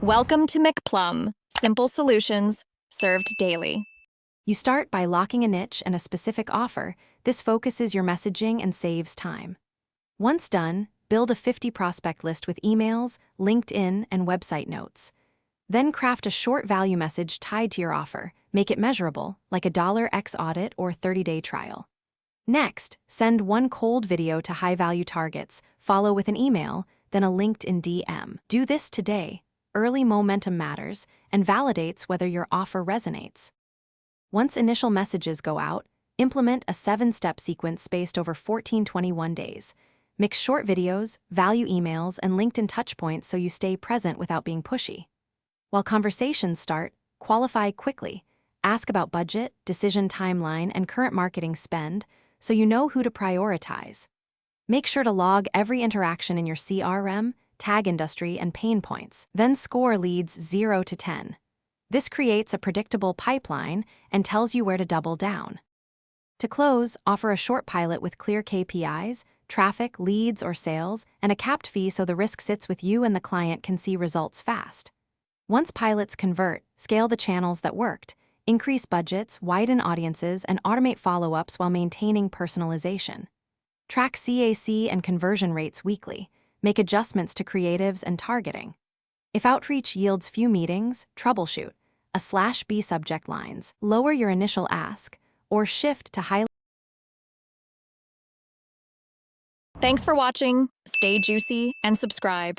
Welcome to McPlum, simple solutions served daily. You start by locking a niche and a specific offer. This focuses your messaging and saves time. Once done, build a 50 prospect list with emails, LinkedIn, and website notes. Then craft a short value message tied to your offer. Make it measurable, like a $X audit or 30-day trial. Next, send one cold video to high-value targets, follow with an email, then a LinkedIn DM. Do this today. Early momentum matters and validates whether your offer resonates. Once initial messages go out, implement a 7-step sequence spaced over 14-21 days. Mix short videos, value emails, and LinkedIn touchpoints so you stay present without being pushy. While conversations start, qualify quickly. Ask about budget, decision timeline, and current marketing spend so you know who to prioritize. Make sure to log every interaction in your CRM, tag industry, and pain points. Then score leads 0 to 10. This creates a predictable pipeline and tells you where to double down. To close, offer a short pilot with clear KPIs, traffic, leads, or sales, and a capped fee so the risk sits with you and the client can see results fast. Once pilots convert, scale the channels that worked, increase budgets, widen audiences, and automate follow-ups while maintaining personalization. Track CAC and conversion rates weekly. Make adjustments to creatives and targeting. If outreach yields few meetings, troubleshoot. /B subject lines. Lower your initial ask, or shift to high. Thanks for watching. Stay juicy and subscribe.